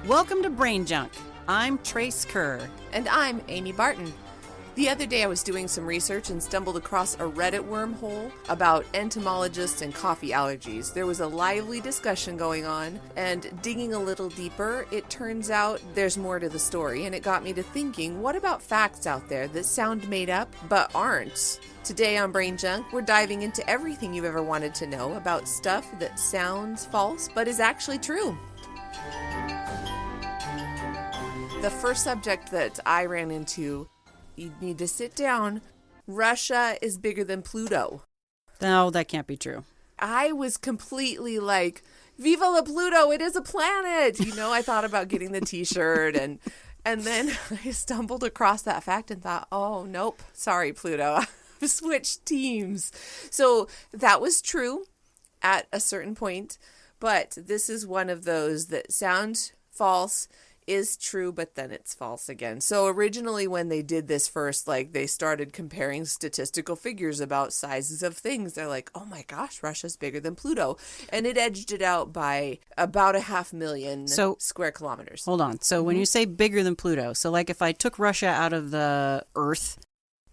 Welcome to Brain Junk. I'm Trace Kerr. And I'm Amy Barton. The other day I was doing some research and stumbled across a Reddit wormhole about entomologists and coffee allergies. There was a lively discussion going on, and digging a little deeper, it turns out there's more to the story, and it got me to thinking, what about facts out there that sound made up but aren't? Today on Brain Junk, we're diving into everything you've ever wanted to know about stuff that sounds false but is actually true. The first subject that I ran into, you need to sit down. Russia is bigger than Pluto. No, that can't be true. I was completely like, Viva la Pluto, it is a planet. You know, I thought about getting the t-shirt and then I stumbled across that fact and thought, oh, nope, sorry, Pluto. I've switched teams. So that was true at a certain point, but this is one of those that sounds false, is true, but then it's false again. So originally when they did this first, like they started comparing statistical figures about sizes of things. They're like, oh my gosh, Russia's bigger than Pluto. And it edged it out by about 500,000 square kilometers. Hold on. So when you say bigger than Pluto, so like if I took Russia out of the Earth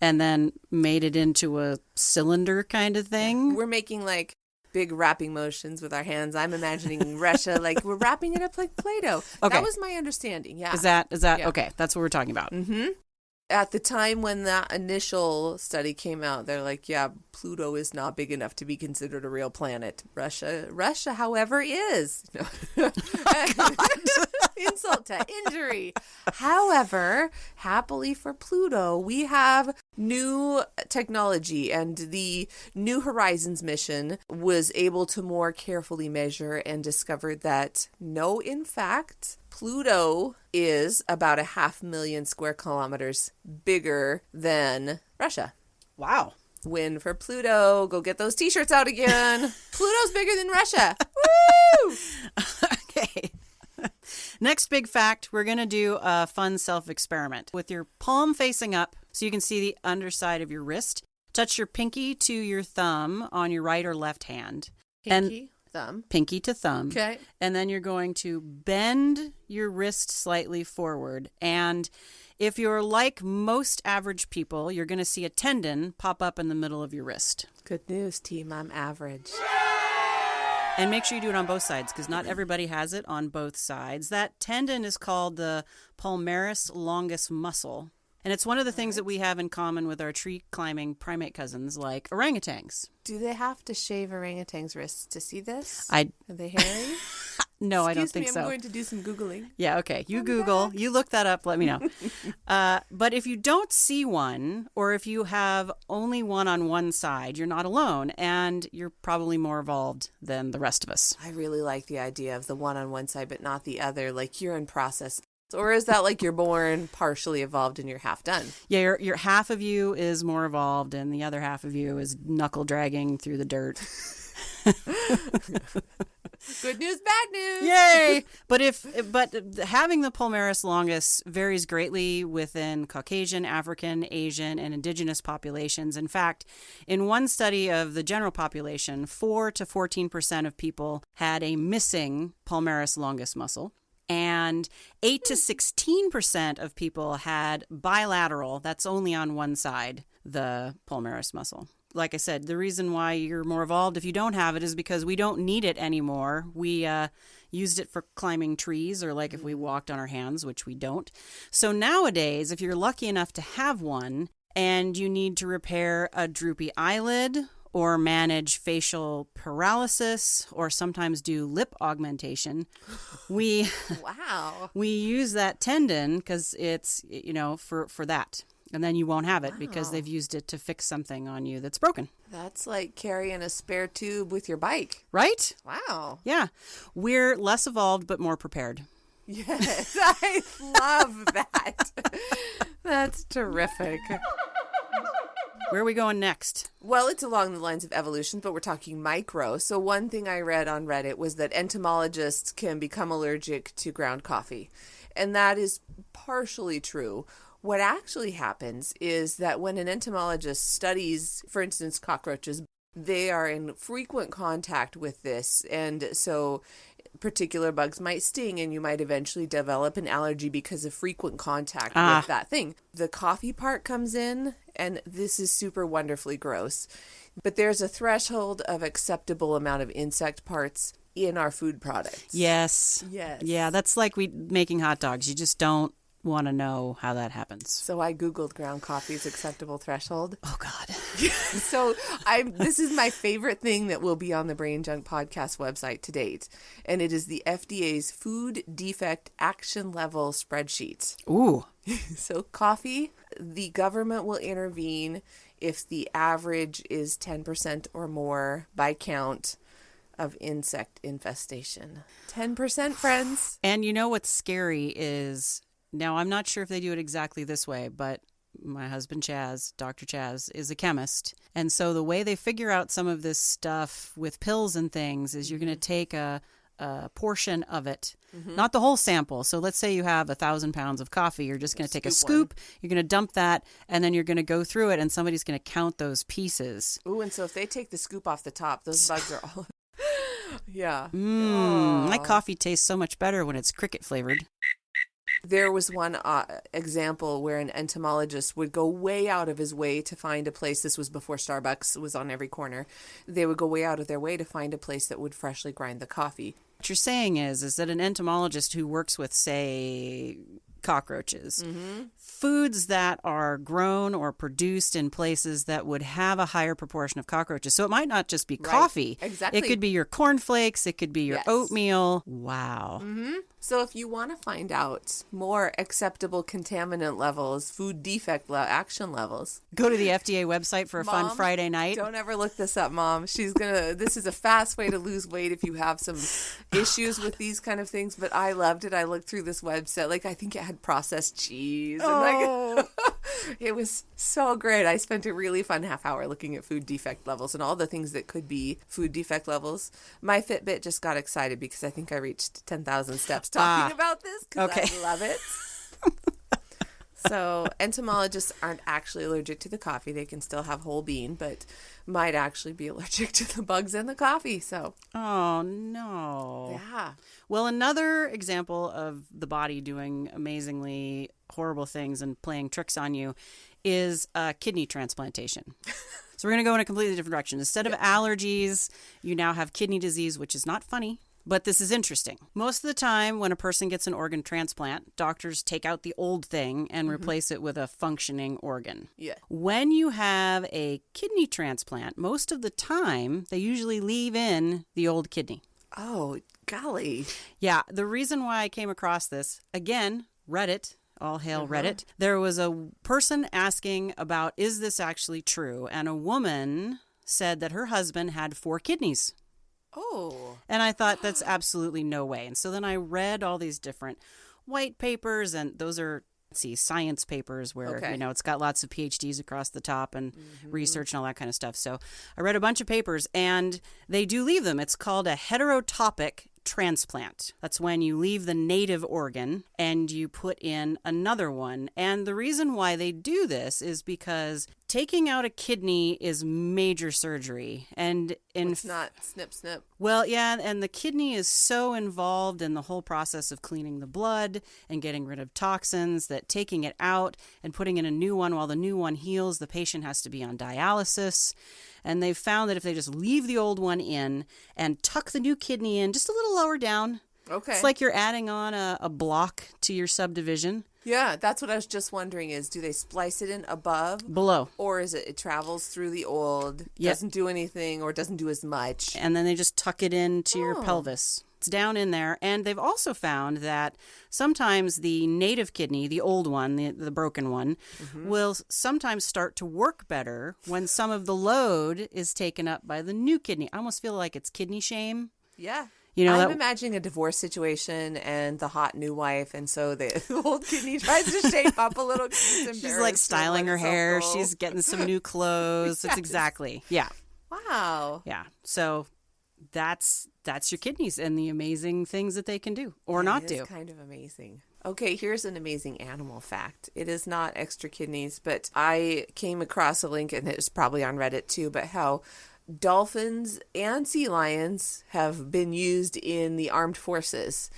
and then made it into a cylinder kind of thing. We're making like big wrapping motions with our hands. I'm imagining Russia like we're wrapping it up like Play-Doh. Okay. That was my understanding. Yeah. Is that Yeah. okay? That's what we're talking about. Mm-hmm. At the time when that initial study came out, they're like, yeah, Pluto is not big enough to be considered a real planet. Russia, however, is. No. Insult to injury. However, happily for Pluto, we have new technology, and the New Horizons mission was able to more carefully measure and discovered that no, in fact, Pluto is about 500,000 square kilometers bigger than Russia. Wow. Win for Pluto. Go get those t-shirts out again. Pluto's bigger than Russia. Woo! Okay. Next big fact, we're going to do a fun self-experiment. With your palm facing up so you can see the underside of your wrist, touch your pinky to your thumb on your right or left hand. Pinky to thumb. Okay. And then you're going to bend your wrist slightly forward. And if you're like most average people, you're going to see a tendon pop up in the middle of your wrist. Good news, team. I'm average. And make sure you do it on both sides because not everybody has it on both sides. That tendon is called the palmaris longus muscle. And it's one of the things that we have in common with our tree-climbing primate cousins like orangutans. Do they have to shave orangutans' wrists to see this? Are they hairy? No, I don't think so. I'm going to do some Googling. Yeah, okay. You Google. You look that up. Let me know. But if you don't see one, or if you have only one on one side, you're not alone, and you're probably more evolved than the rest of us. I really like the idea of the one on one side, but not the other. Like you're in process. Or is that like you're born partially evolved and you're half done? Yeah, your half of you is more evolved and the other half of you is knuckle dragging through the dirt. Good news, bad news. Yay! But having the palmaris longus varies greatly within Caucasian, African, Asian, and indigenous populations. In fact, in one study of the general population, 4 to 14% of people had a missing palmaris longus muscle. And 8 to 16% of people had bilateral, that's only on one side, the palmaris muscle. Like I said, the reason why you're more evolved if you don't have it is because we don't need it anymore. We used it for climbing trees or like if we walked on our hands, which we don't. So nowadays, if you're lucky enough to have one and you need to repair a droopy eyelid or manage facial paralysis, or sometimes do lip augmentation. We use that tendon because it's, for that. And then you won't have it because they've used it to fix something on you that's broken. That's like carrying a spare tube with your bike. Right? Wow. Yeah. We're less evolved but more prepared. Yes, I love that. That's terrific. Where are we going next? Well, it's along the lines of evolution, but we're talking micro. So one thing I read on Reddit was that entomologists can become allergic to ground coffee. And that is partially true. What actually happens is that when an entomologist studies, for instance, cockroaches, they are in frequent contact with this. And so particular bugs might sting and you might eventually develop an allergy because of frequent contact with that thing. The coffee part comes in, and this is super wonderfully gross. But there's a threshold of acceptable amount of insect parts in our food products. Yes. Yes. Yeah, that's like making hot dogs. You just don't want to know how that happens. So I Googled ground coffee's acceptable threshold. Oh, God. So this is my favorite thing that will be on the Brain Junk podcast website to date. And it is the FDA's Food Defect Action Level spreadsheet. Ooh. So coffee, the government will intervene if the average is 10% or more by count of insect infestation. 10%, friends. And you know what's scary is, now I'm not sure if they do it exactly this way, but my husband Chaz, Dr. Chaz, is a chemist. And so the way they figure out some of this stuff with pills and things is you're going to take a portion of it, not the whole sample. So let's say you have 1,000 pounds of coffee. You're just going to take a scoop. You're going to dump that, and then you're going to go through it, and somebody's going to count those pieces. Ooh, and so if they take the scoop off the top, those bugs are all... Yeah. My coffee tastes so much better when it's cricket flavored. There was one example where an entomologist would go way out of his way to find a place. This was before Starbucks was on every corner. They would go way out of their way to find a place that would freshly grind the coffee. What you're saying is that an entomologist who works with, say, cockroaches, foods that are grown or produced in places that would have a higher proportion of cockroaches. So it might not just be coffee. Exactly. It could be your cornflakes. It could be your Yes. oatmeal. Wow. So if you want to find out more acceptable contaminant levels, food defect action levels, Go to the FDA website for a fun Mom, Friday night. Don't ever look this up, Mom. This is a fast way to lose weight if you have some issues with these kind of things. But I loved it. I looked through this website. Like, I think it had processed cheese. And it was so great. I spent a really fun half hour looking at food defect levels and all the things that could be food defect levels. My Fitbit just got excited because I think I reached 10,000 steps talking about this because I love it. So entomologists aren't actually allergic to the coffee. They can still have whole bean, but might actually be allergic to the bugs in the coffee. So, Oh, no. yeah. Well, another example of the body doing amazingly horrible things and playing tricks on you is kidney transplantation. So we're going to go in a completely different direction. Instead of allergies, you now have kidney disease, which is not funny. But this is interesting. Most of the time when a person gets an organ transplant, doctors take out the old thing and replace it with a functioning organ. Yeah. When you have a kidney transplant, most of the time they usually leave in the old kidney. Oh, golly. Yeah, the reason why I came across this, again, Reddit. All hail Reddit. There was a person asking about, is this actually true? And a woman said that her husband had 4 kidneys. Oh. And I thought that's absolutely no way. And so then I read all these different white papers, and those are, science papers where, it's got lots of PhDs across the top and research and all that kind of stuff. So I read a bunch of papers, and they do leave them. It's called a heterotopic transplant. That's when you leave the native organ and you put in another one. And the reason why they do this is because taking out a kidney is major surgery. And It's not snip, snip. Well, yeah, and the kidney is so involved in the whole process of cleaning the blood and getting rid of toxins that taking it out and putting in a new one while the new one heals, the patient has to be on dialysis. And they've found that if they just leave the old one in and tuck the new kidney in just a little lower down, it's like you're adding on a block to your subdivision. Yeah, that's what I was just wondering is, do they splice it in above? Below. Or is it travels through the old, doesn't do anything, or doesn't do as much? And then they just tuck it into your pelvis. It's down in there. And they've also found that sometimes the native kidney, the old one, the broken one, will sometimes start to work better when some of the load is taken up by the new kidney. I almost feel like it's kidney shame. Yeah. I'm imagining a divorce situation and the hot new wife, and so the old kidney tries to shape up a little. She's like styling her hair. She's getting some new clothes. Yes. It's exactly. Yeah. Wow. Yeah. So that's your kidneys and the amazing things that they can do or not do. It's kind of amazing. Okay, here's an amazing animal fact. It is not extra kidneys, but I came across a link, and it was probably on Reddit too, but how Dolphins and sea lions have been used in the armed forces.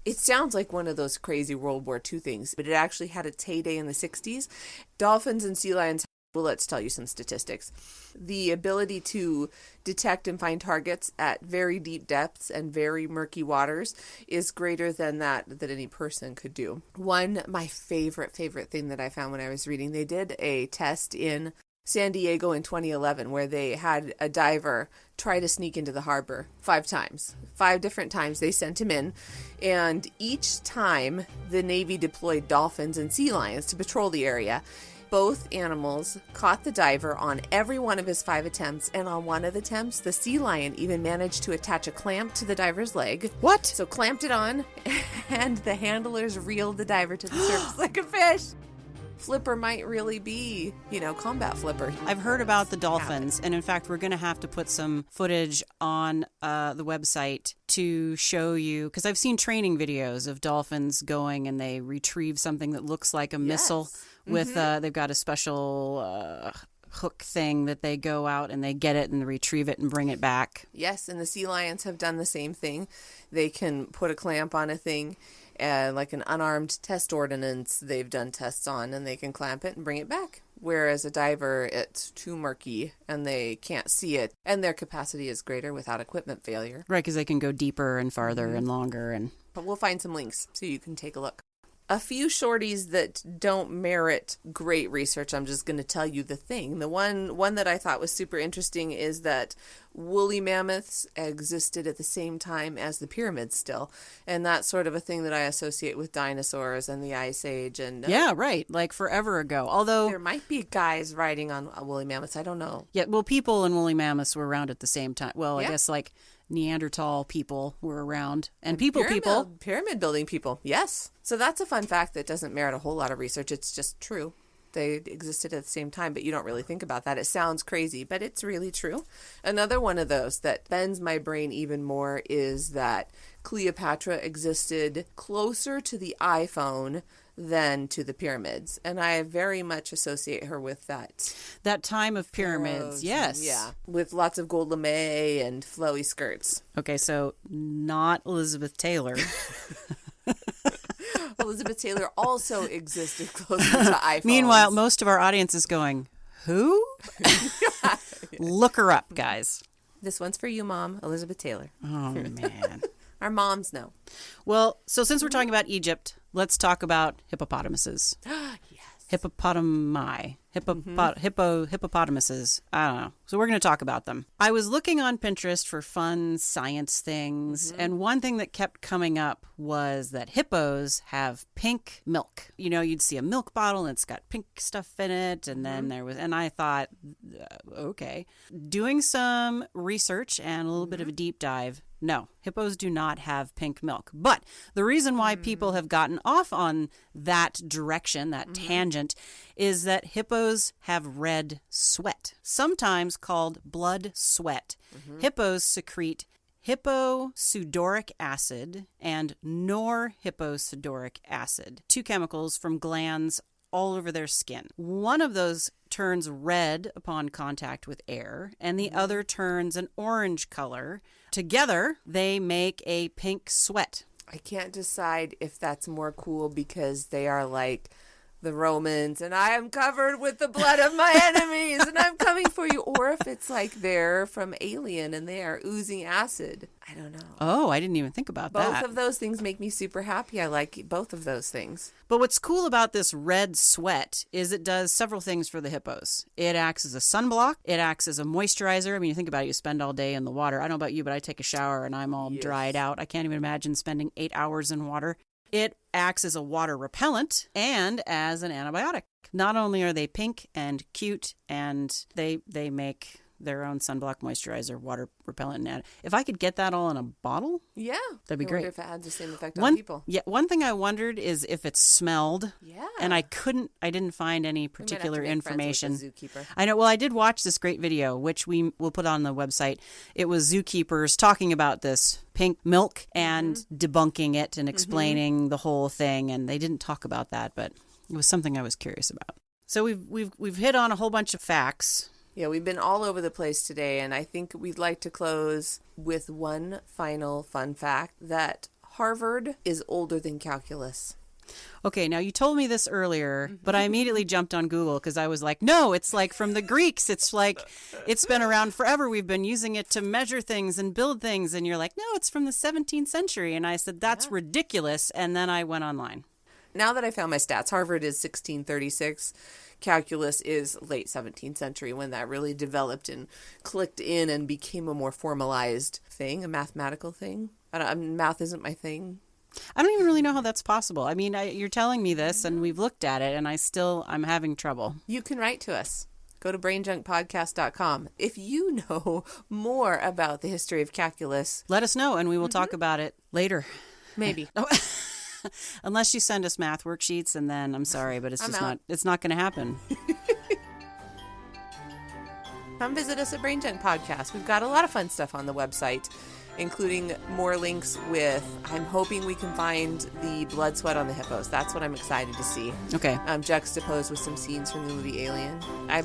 It sounds like one of those crazy World War II things, but it actually had its heyday in the 60s. Dolphins and sea lions, well, let's tell you some statistics. The ability to detect and find targets at very deep depths and very murky waters is greater than that any person could do. My favorite thing that I found when I was reading, they did a test in San Diego in 2011 where they had a diver try to sneak into the harbor 5 times. 5 different times they sent him in, and each time the Navy deployed dolphins and sea lions to patrol the area. Both animals caught the diver on every one of his 5 attempts, and on one of the attempts, the sea lion even managed to attach a clamp to the diver's leg. What? So clamped it on, and the handlers reeled the diver to the surface like a fish. Flipper might really be, combat flipper. I've heard about the dolphins, and in fact, we're going to have to put some footage on the website to show you, because I've seen training videos of dolphins going and they retrieve something that looks like a missile with, they've got a special hook thing that they go out and they get it and retrieve it and bring it back. Yes, and the sea lions have done the same thing. They can put a clamp on a thing, like an unarmed test ordnance they've done tests on, and they can clamp it and bring it back. Whereas a diver, it's too murky and they can't see it, and their capacity is greater without equipment failure. Right, because they can go deeper and farther and longer. But we'll find some links so you can take a look. A few shorties that don't merit great research. I'm just going to tell you the thing. The one that I thought was super interesting is that woolly mammoths existed at the same time as the pyramids still. And that's sort of a thing that I associate with dinosaurs and the Ice Age. And yeah, right. Like forever ago. Although there might be guys riding on woolly mammoths. I don't know. Yeah, well, people and woolly mammoths were around at the same time. Well, Yeah. I guess like Neanderthal people were around. And Pyramid building people, yes. So that's a fun fact that doesn't merit a whole lot of research. It's just true. They existed at the same time, but you don't really think about that. It sounds crazy, but it's really true. Another one of those that bends my brain even more is that Cleopatra existed closer to the iPhone than to the pyramids. And I very much associate her with that time of pyramids. Yes. Yeah. With lots of gold lame and flowy skirts. Okay, so not Elizabeth Taylor. Elizabeth Taylor also existed closer to iPhones. Meanwhile, most of our audience is going, who? Look her up, guys. This one's for you, Mom. Elizabeth Taylor. Oh, man. Our moms know. Well, so since we're talking about Egypt, let's talk about hippopotamuses. Yes. Hippopotamuses. I don't know. So we're going to talk about them. I was looking on Pinterest for fun science things, and one thing that kept coming up was that hippos have pink milk. You'd see a milk bottle and it's got pink stuff in it, and then and I thought, okay. Doing some research and a little bit of a deep dive, no, hippos do not have pink milk. But the reason why people have gotten off on that direction, that tangent, is that hippos have red sweat, sometimes called blood sweat. Hippos secrete hipposudoric acid and norhipposudoric acid, 2 chemicals from glands all over their skin. One of those turns red upon contact with air, and the other turns an orange color. Together, they make a pink sweat. I can't decide if that's more cool because they are like the Romans and I am covered with the blood of my enemies and I'm coming for you, or if it's like they're from Alien and they are oozing acid. I don't know. Oh, I didn't even think about that. Both of those things make me super happy. I like both of those things. But what's cool about this red sweat is it does several things for the hippos. It acts as a sunblock. It acts as a moisturizer. I mean, you think about it, you spend all day in the water. I don't know about you, but I take a shower and I'm all dried out. I can't even imagine spending 8 hours in water. It acts as a water repellent and as an antibiotic. Not only are they pink and cute, and they make their own sunblock, moisturizer, water repellent, and if I could get that all in a bottle, yeah, that'd be I great. wonder if it had the same effect on people. Yeah, one thing I wondered is if it smelled. Yeah, and I didn't find any particular information. Zookeeper. I know. Well, I did watch this great video, which we will put on the website. It was zookeepers talking about this pink milk and debunking it and explaining the whole thing, and they didn't talk about that, but it was something I was curious about. So we've hit on a whole bunch of facts. Yeah, we've been all over the place today, and I think we'd like to close with one final fun fact that Harvard is older than calculus. Okay, now you told me this earlier, but I immediately jumped on Google because I was like, no, it's like from the Greeks. It's like, it's been around forever. We've been using it to measure things and build things. And you're like, no, it's from the 17th century. And I said, that's ridiculous. And then I went online. Now that I found my stats, Harvard is 1636. Calculus is late 17th century when that really developed and clicked in and became a more formalized thing, a mathematical thing. Math isn't my thing. I don't even really know how that's possible. I mean, you're telling me this and we've looked at it and I'm having trouble. You can write to us. Go to brainjunkpodcast.com. If you know more about the history of calculus, let us know and we will talk about it later. Maybe. Unless you send us math worksheets, and then I'm sorry, but it's not going to happen. Come visit us at Brain Junk Podcast. We've got a lot of fun stuff on the website, including more links with, I'm hoping we can find the blood sweat on the hippos. That's what I'm excited to see. Okay. Juxtaposed with some scenes from the movie Alien.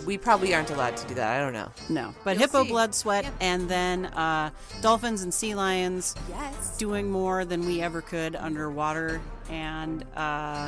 We probably aren't allowed to do that. I don't know. No. But hippo blood sweat, and then dolphins and sea lions doing more than we ever could underwater. And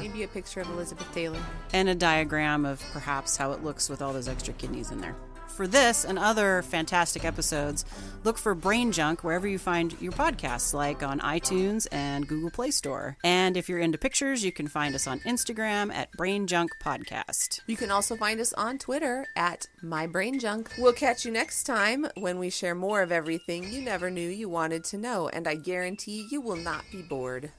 maybe a picture of Elizabeth Taylor. And a diagram of perhaps how it looks with all those extra kidneys in there. For this and other fantastic episodes, look for Brain Junk wherever you find your podcasts, like on iTunes and Google Play Store. And if you're into pictures, you can find us on Instagram at Brain Junk Podcast. You can also find us on Twitter at MyBrainJunk. We'll catch you next time when we share more of everything you never knew you wanted to know, and I guarantee you will not be bored.